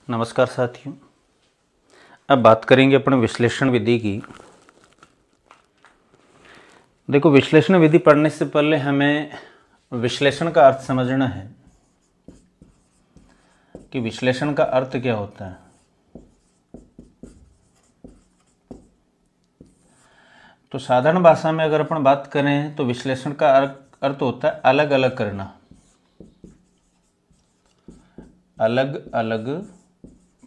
नमस्कार साथियों। अब बात करेंगे अपने विश्लेषण विधि की। देखो, विश्लेषण विधि पढ़ने से पहले हमें विश्लेषण का अर्थ समझना है कि विश्लेषण का अर्थ क्या होता है। तो साधारण भाषा में अगर अपन बात करें तो विश्लेषण का अर्थ होता है अलग अलग करना, अलग अलग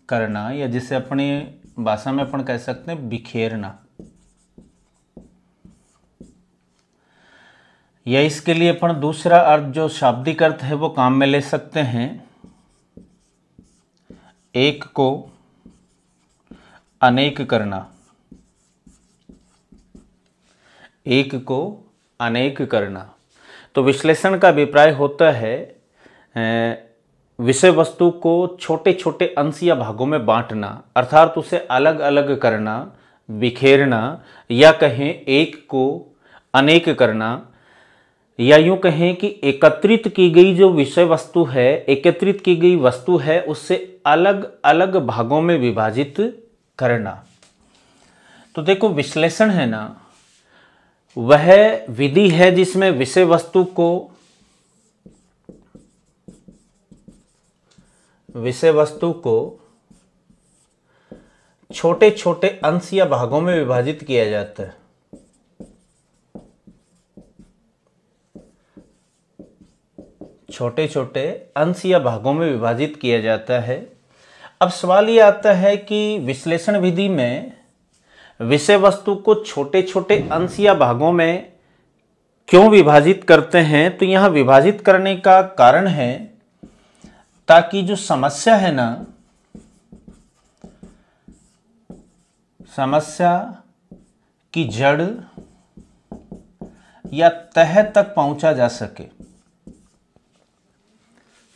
करना, या जिसे अपनी भाषा में अपन कह सकते हैं बिखेरना। या इसके लिए अपन दूसरा अर्थ जो शाब्दिक अर्थ है वो काम में ले सकते हैं। एक को अनेक करना, एक को अनेक करना। तो विश्लेषण का अभिप्राय होता है विषय वस्तु को छोटे छोटे अंश या भागों में बांटना, अर्थात उसे अलग अलग करना, बिखेरना, या कहें एक को अनेक करना, या यूं कहें कि एकत्रित की गई जो विषय वस्तु है, एकत्रित की गई वस्तु है, उससे अलग अलग भागों में विभाजित करना। तो देखो, विश्लेषण है ना, वह विधि है जिसमें विषय वस्तु को छोटे छोटे अंश या भागों में विभाजित किया जाता है। छोटे छोटे अंश या भागों में विभाजित किया जाता है। अब सवाल ये आता है कि विश्लेषण विधि में विषय वस्तु को छोटे छोटे अंश या भागों में क्यों विभाजित करते हैं। तो यहां विभाजित करने का कारण है ताकि जो समस्या है ना, समस्या की जड़ या तह तक पहुंचा जा सके।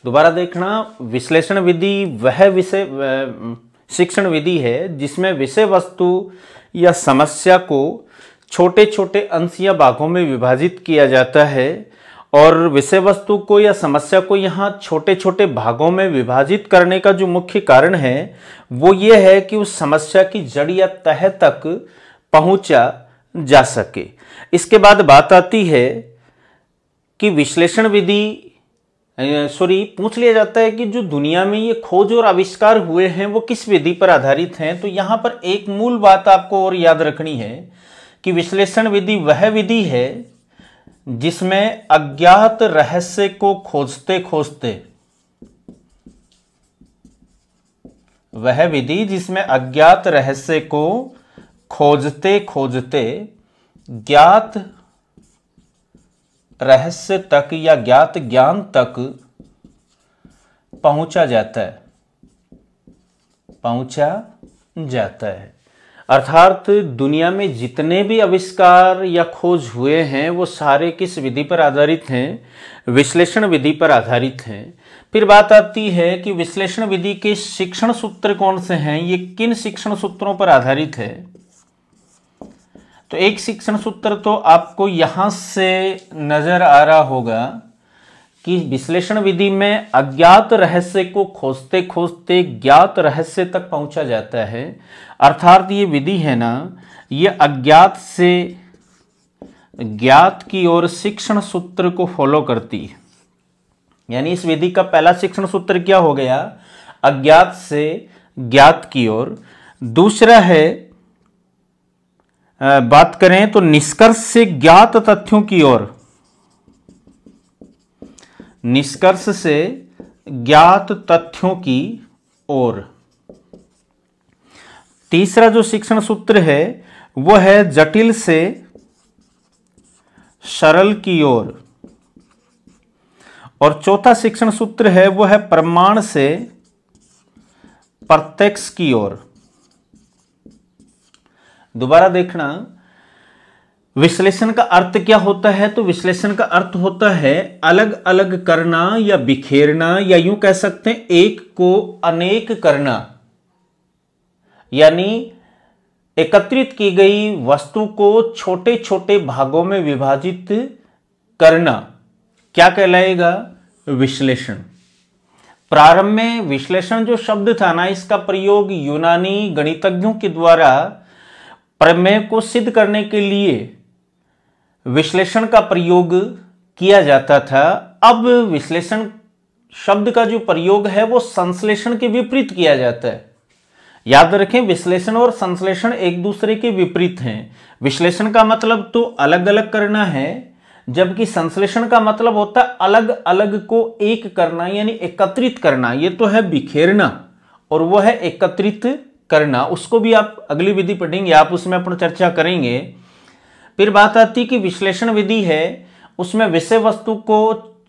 दोबारा देखना, विश्लेषण विधि वह शिक्षण विधि है जिसमें विषय वस्तु या समस्या को छोटे छोटे अंश या भागों में विभाजित किया जाता है। और विषय वस्तु को या समस्या को यहाँ छोटे छोटे भागों में विभाजित करने का जो मुख्य कारण है वो ये है कि उस समस्या की जड़ या तह तक पहुंचा जा सके। इसके बाद बात आती है कि विश्लेषण विधि पूछ लिया जाता है कि जो दुनिया में ये खोज और आविष्कार हुए हैं वो किस विधि पर आधारित हैं। तो यहाँ पर एक मूल बात आपको और याद रखनी है कि विश्लेषण विधि वह विधि है जिसमें अज्ञात रहस्य को खोजते खोजते, वह विधि जिसमें अज्ञात रहस्य को खोजते खोजते ज्ञात रहस्य तक या ज्ञात ज्ञान तक पहुंचा जाता है। अर्थात दुनिया में जितने भी आविष्कार या खोज हुए हैं वो सारे किस विधि पर आधारित हैं? विश्लेषण विधि पर आधारित हैं। फिर बात आती है कि विश्लेषण विधि के शिक्षण सूत्र कौन से हैं, ये किन शिक्षण सूत्रों पर आधारित है। तो एक शिक्षण सूत्र तो आपको यहां से नजर आ रहा होगा कि विश्लेषण विधि में अज्ञात रहस्य को खोजते खोजते ज्ञात रहस्य तक पहुंचा जाता है। अर्थात ये विधि है ना, ये अज्ञात से ज्ञात की ओर शिक्षण सूत्र को फॉलो करती है। यानी इस विधि का पहला शिक्षण सूत्र क्या हो गया? अज्ञात से ज्ञात की ओर। दूसरा है, बात करें तो निष्कर्ष से ज्ञात तथ्यों की ओर, निष्कर्ष से ज्ञात तथ्यों की ओर। तीसरा जो शिक्षण सूत्र है वो है जटिल से सरल की ओर। और चौथा शिक्षण सूत्र है वो है प्रमाण से प्रत्यक्ष की ओर। दोबारा देखना, विश्लेषण का अर्थ क्या होता है? तो विश्लेषण का अर्थ होता है अलग अलग करना या बिखेरना, या यूं कह सकते हैं एक को अनेक करना। यानी एकत्रित की गई वस्तु को छोटे छोटे भागों में विभाजित करना क्या कहलाएगा? विश्लेषण। प्रारंभ में विश्लेषण जो शब्द था ना, इसका प्रयोग यूनानी गणितज्ञों के द्वारा प्रमेय को सिद्ध करने के लिए विश्लेषण का प्रयोग किया जाता था। अब विश्लेषण शब्द का जो प्रयोग है वो संश्लेषण के विपरीत किया जाता है। याद रखें, विश्लेषण और संश्लेषण एक दूसरे के विपरीत हैं। विश्लेषण का मतलब तो अलग अलग करना है, जबकि संश्लेषण का मतलब होता है अलग अलग को एक करना, यानी एकत्रित करना। ये तो है बिखेरना और वो है एकत्रित करना। उसको भी आप अगली विधि पढ़ेंगे, आप उसमें अपन चर्चा करेंगे। फिर बात आती कि विश्लेषण विधि है, उसमें विषय वस्तु को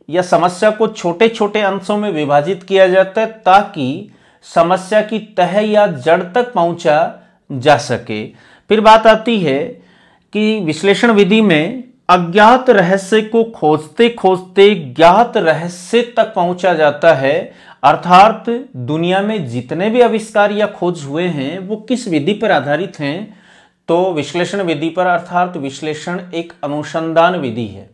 या समस्या को छोटे छोटे अंशों में विभाजित किया जाता है ताकि समस्या की तह या जड़ तक पहुंचा जा सके। फिर बात आती है कि विश्लेषण विधि में अज्ञात रहस्य को खोजते खोजते ज्ञात रहस्य तक पहुंचा जाता है। अर्थात दुनिया में जितने भी आविष्कार या खोज हुए हैं वो किस विधि पर आधारित हैं? तो विश्लेषण विधि पर, अर्थात विश्लेषण एक अनुसंधान विधि है।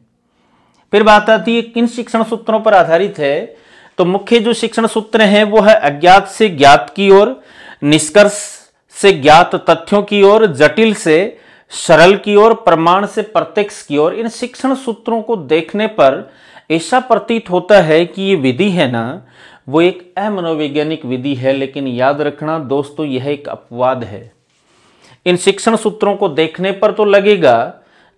फिर बात आती है किन शिक्षण सूत्रों पर आधारित है? तो मुख्य जो शिक्षण सूत्र हैं वो है अज्ञात से ज्ञात की ओर, निष्कर्ष से ज्ञात तथ्यों की ओर, जटिल से सरल की ओर, प्रमाण से प्रत्यक्ष की ओर। इन शिक्षण सूत्रों को देखने पर ऐसा प्रतीत होता है कि ये विधि है ना, वो एक अमनोवैज्ञानिक विधि है। लेकिन याद रखना दोस्तों, यह एक अपवाद है। इन शिक्षण सूत्रों को देखने पर तो लगेगा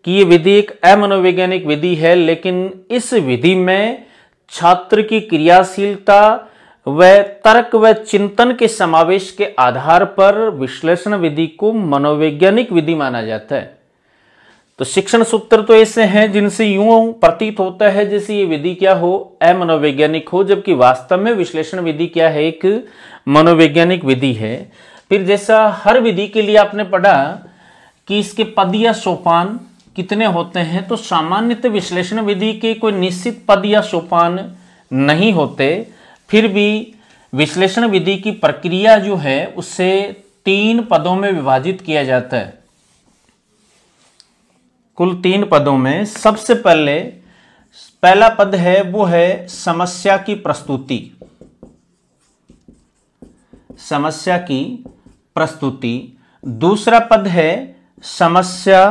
कि ये विधि एक अमनोवैज्ञानिक विधि है, लेकिन इस विधि में छात्र की क्रियाशीलता व तर्क व चिंतन के समावेश के आधार पर विश्लेषण विधि को मनोवैज्ञानिक विधि माना जाता है। तो शिक्षण सूत्र तो ऐसे हैं जिनसे यूं प्रतीत होता है जैसे ये विधि क्या हो, अमनोवैज्ञानिक हो, जबकि वास्तव में विश्लेषण विधि क्या है, एक मनोवैज्ञानिक विधि है। फिर जैसा हर विधि के लिए आपने पढ़ा कि इसके पद या सोपान कितने होते हैं, तो सामान्यतः विश्लेषण विधि के कोई निश्चित पद या सोपान नहीं होते। फिर भी विश्लेषण विधि की प्रक्रिया जो है उसे 3 पदों में विभाजित किया जाता है, कुल 3 पदों में। सबसे पहला पद है वो है समस्या की प्रस्तुति। समस्या की प्रस्तुति। दूसरा पद है समस्या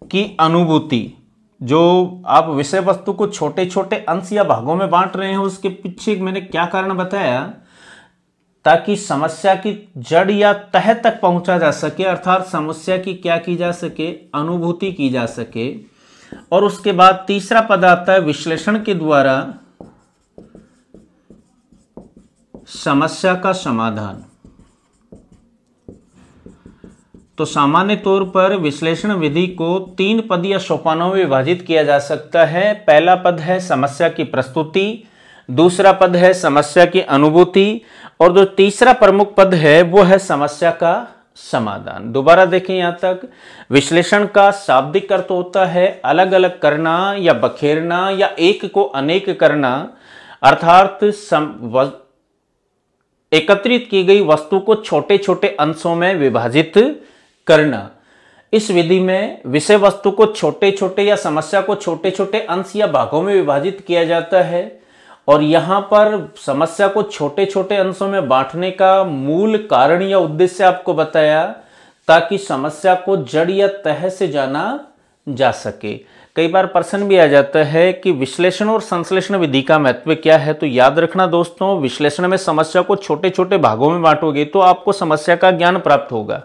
की अनुभूति। जो आप विषय वस्तु को छोटे छोटे अंश या भागों में बांट रहे हैं, उसके पीछे मैंने क्या कारण बताया, ताकि समस्या की जड़ या तह तक पहुंचा जा सके, अर्थात समस्या की क्या की जा सके, अनुभूति की जा सके। और उसके बाद तीसरा पद आता है विश्लेषण के द्वारा समस्या का समाधान। तो सामान्य तौर पर विश्लेषण विधि को 3 पद या सोपानों में विभाजित किया जा सकता है। पहला पद है समस्या की प्रस्तुति, दूसरा पद है समस्या की अनुभूति, और जो तीसरा प्रमुख पद है वो है समस्या का समाधान। दोबारा देखें यहां तक, विश्लेषण का शाब्दिक अर्थ होता है अलग अलग करना या बखेरना या एक को अनेक करना, अर्थात एकत्रित की गई वस्तु को छोटे छोटे अंशों में विभाजित करना। इस विधि में विषय वस्तु को छोटे छोटे या समस्या को छोटे छोटे अंश या भागों में विभाजित किया जाता है। और यहां पर समस्या को छोटे छोटे अंशों में बांटने का मूल कारण या उद्देश्य आपको बताया, ताकि समस्या को जड़ या तह से जाना जा सके। कई बार प्रश्न भी आ जाता है कि विश्लेषण और संश्लेषण विधि का महत्व क्या है। तो याद रखना दोस्तों, विश्लेषण में समस्या को छोटे छोटे भागों में बांटोगे तो आपको समस्या का ज्ञान प्राप्त होगा,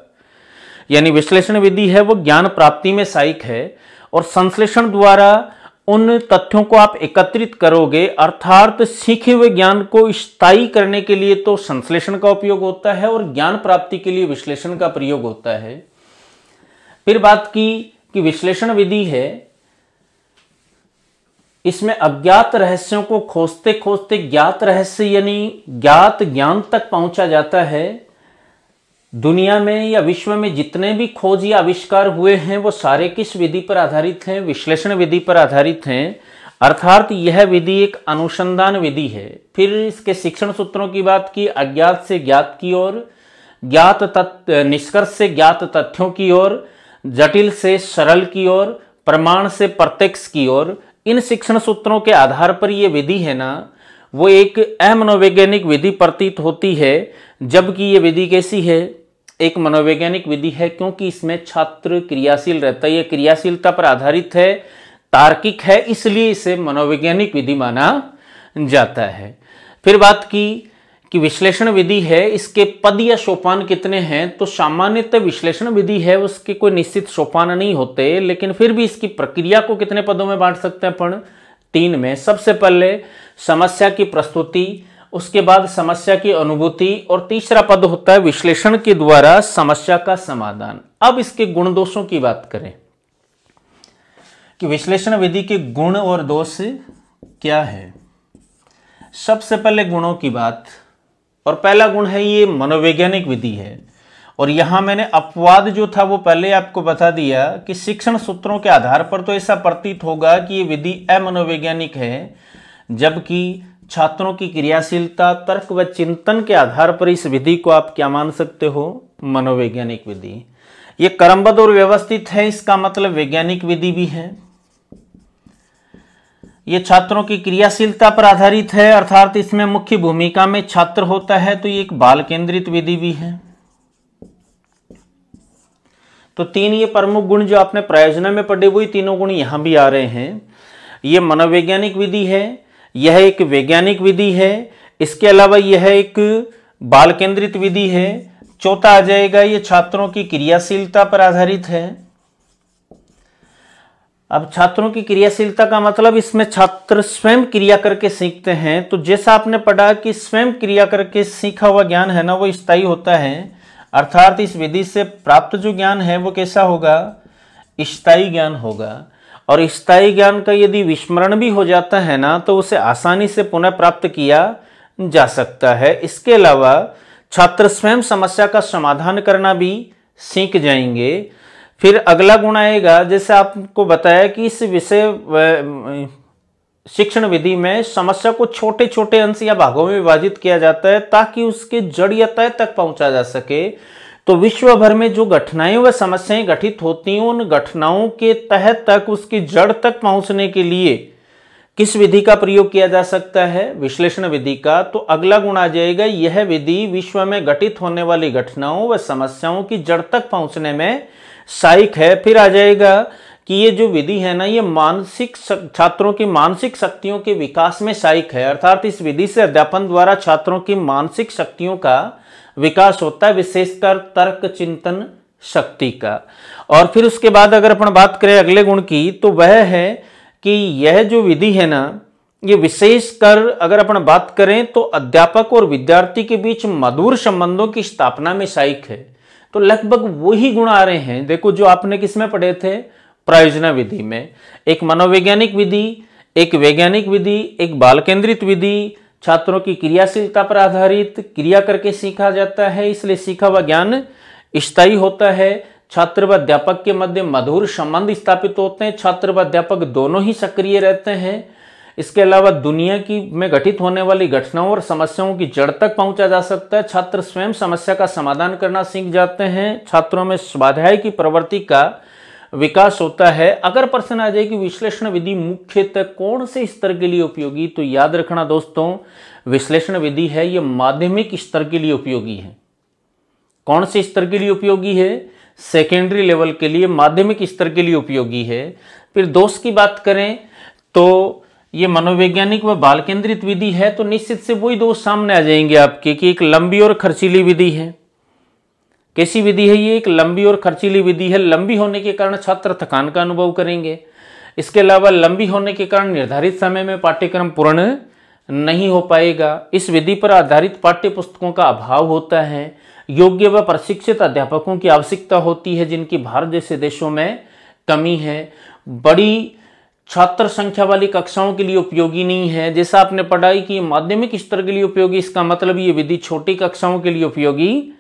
यानी विश्लेषण विधि है वो ज्ञान प्राप्ति में सहायक है। और संश्लेषण द्वारा उन तथ्यों को आप एकत्रित करोगे, अर्थात सीखे हुए ज्ञान को स्थायी करने के लिए तो संश्लेषण का उपयोग होता है और ज्ञान प्राप्ति के लिए विश्लेषण का प्रयोग होता है। फिर बात की कि विश्लेषण विधि है, इसमें अज्ञात रहस्यों को खोजते खोजते ज्ञात रहस्य यानी ज्ञात ज्ञान तक पहुंचा जाता है। दुनिया में या विश्व में जितने भी खोज या आविष्कार हुए हैं वो सारे किस विधि पर आधारित हैं? विश्लेषण विधि पर आधारित हैं, अर्थात यह विधि एक अनुसंधान विधि है। फिर इसके शिक्षण सूत्रों की बात की, अज्ञात से ज्ञात की ओर, ज्ञात तथ्य निष्कर्ष से ज्ञात तथ्यों की ओर, जटिल से सरल की ओर, प्रमाण से प्रत्यक्ष की ओर। इन शिक्षण सूत्रों के आधार पर यह विधि है ना वो एक अमनोवैज्ञानिक विधि प्रतीत होती है, जबकि ये विधि कैसी है, एक मनोवैज्ञानिक विधि है, क्योंकि इसमें छात्र क्रियाशील रहता है, ये क्रियाशीलता पर आधारित है, तार्किक है, इसलिए इसे मनोवैज्ञानिक विधि माना जाता है। फिर बात की कि विश्लेषण विधि है, इसके पद या सोपान कितने हैं, तो सामान्यतः विश्लेषण विधि है उसके कोई निश्चित सोपान नहीं होते, लेकिन फिर भी इसकी प्रक्रिया को कितने पदों में बांट सकते हैं अपन, 3 में। सबसे पहले समस्या की प्रस्तुति, उसके बाद समस्या की अनुभूति, और तीसरा पद होता है विश्लेषण के द्वारा समस्या का समाधान। अब इसके गुण दोषों की बात करें कि विश्लेषण विधि के गुण और दोष क्या है। सबसे पहले गुणों की बात, और पहला गुण है ये मनोवैज्ञानिक विधि है, और यहां मैंने अपवाद जो था वो पहले आपको बता दिया कि शिक्षण सूत्रों के आधार पर तो ऐसा प्रतीत होगा कि ये विधि अमनोवैज्ञानिक है, जबकि छात्रों की क्रियाशीलता, तर्क व चिंतन के आधार पर इस विधि को आप क्या मान सकते हो, मनोवैज्ञानिक विधि। ये क्रमबद्ध और व्यवस्थित है, इसका मतलब वैज्ञानिक विधि भी है। ये छात्रों की क्रियाशीलता पर आधारित है, अर्थात इसमें मुख्य भूमिका में छात्र होता है, तो ये एक बाल केंद्रित विधि भी है। तो 3 ये प्रमुख गुण जो आपने प्रयोजना में पढ़े, वही तीनों गुण यहां भी आ रहे हैं। ये मनोवैज्ञानिक विधि है, यह एक वैज्ञानिक विधि है, इसके अलावा यह एक बाल केंद्रित विधि है। चौथा आ जाएगा ये छात्रों की क्रियाशीलता पर आधारित है। अब छात्रों की क्रियाशीलता का मतलब इसमें छात्र स्वयं क्रिया करके सीखते हैं। तो जैसा आपने पढ़ा कि स्वयं क्रिया करके सीखा हुआ ज्ञान है ना, वो स्थायी होता है, अर्थात इस विधि से प्राप्त जो ज्ञान है वो कैसा होगा, स्थायी ज्ञान होगा। और स्थायी ज्ञान का यदि विस्मरण भी हो जाता है ना, तो उसे आसानी से पुनः प्राप्त किया जा सकता है। इसके अलावा छात्र स्वयं समस्या का समाधान करना भी सीख जाएंगे। फिर अगला गुण आएगा, जैसे आपको बताया कि इस विषय शिक्षण विधि में समस्या को छोटे छोटे अंश या भागों में विभाजित किया जाता है, ताकि उसके जड़ या तह तक पहुंचा जा सके। तो विश्व भर में जो घटनाएं व समस्याएं घटित होती हैं, उन घटनाओं के तह तक, उसकी जड़ तक पहुंचने के लिए किस विधि का प्रयोग किया जा सकता है, विश्लेषण विधि का। तो अगला गुण आ जाएगा, यह विधि विश्व में घटित होने वाली घटनाओं व समस्याओं की जड़ तक पहुंचने में सहायक है। फिर आ जाएगा कि ये जो विधि है ना, ये मानसिक छात्रों की मानसिक शक्तियों के विकास में सहायक है, अर्थात इस विधि से अध्यापन द्वारा छात्रों की मानसिक शक्तियों का विकास होता है, विशेषकर तर्क चिंतन शक्ति का। और फिर उसके बाद अगर अपन बात करें अगले गुण की, तो वह है कि यह जो विधि है ना, ये विशेषकर अगर अपन बात करें तो अध्यापक और विद्यार्थी के बीच मधुर संबंधों की स्थापना में सहायक है। तो लगभग वही गुण आ रहे हैं, देखो जो आपने किसमें पढ़े थे, प्रयोजना विधि में। एक मनोवैज्ञानिक विधि, एक वैज्ञानिक विधि, एक बाल केंद्रित विधि, छात्रों की क्रियाशीलता पर आधारित, क्रिया करके सीखा जाता है, इसलिए सीखा हुआ ज्ञान स्थायी होता है। छात्र व अध्यापक के मध्य मधुर संबंध स्थापित होते हैं, छात्र व अध्यापक दोनों ही सक्रिय रहते हैं। इसके अलावा दुनिया की में घटित होने वाली घटनाओं और समस्याओं की जड़ तक पहुंचा जा सकता है। छात्र स्वयं समस्या का समाधान करना सीख जाते हैं, छात्रों में स्वाध्याय की प्रवृत्ति का विकास होता है। अगर प्रश्न आ जाए कि विश्लेषण विधि मुख्यतः कौन से स्तर के लिए उपयोगी, तो याद रखना दोस्तों, विश्लेषण विधि है ये माध्यमिक स्तर के लिए उपयोगी है। कौन से स्तर के लिए उपयोगी है, सेकेंडरी लेवल के लिए, माध्यमिक स्तर के लिए उपयोगी है। फिर दोष की बात करें तो ये मनोवैज्ञानिक व बाल केंद्रित विधि है, तो निश्चित से वही दोष सामने आ जाएंगे आपके कि एक लंबी और खर्चीली विधि है। कैसी विधि है ये, एक लंबी और खर्चीली विधि है। लंबी होने के कारण छात्र थकान का अनुभव करेंगे। इसके अलावा लंबी होने के कारण निर्धारित समय में पाठ्यक्रम पूर्ण नहीं हो पाएगा। इस विधि पर आधारित पाठ्य पुस्तकों का अभाव होता है। योग्य व प्रशिक्षित अध्यापकों की आवश्यकता होती है, जिनकी भारत जैसे देशों में कमी है। बड़ी छात्र संख्या वाली कक्षाओं के लिए उपयोगी नहीं है। जैसा आपने पढ़ाई कि माध्यमिक स्तर के लिए उपयोगी, इसका मतलब ये विधि छोटी कक्षाओं के लिए उपयोगी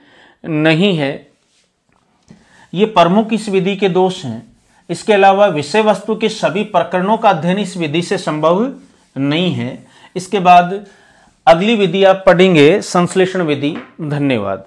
नहीं है। ये प्रमुख इस विधि के दोष हैं। इसके अलावा विषय वस्तु के सभी प्रकरणों का अध्ययन इस विधि से संभव नहीं है। इसके बाद अगली विधि आप पढ़ेंगे संश्लेषण विधि। धन्यवाद।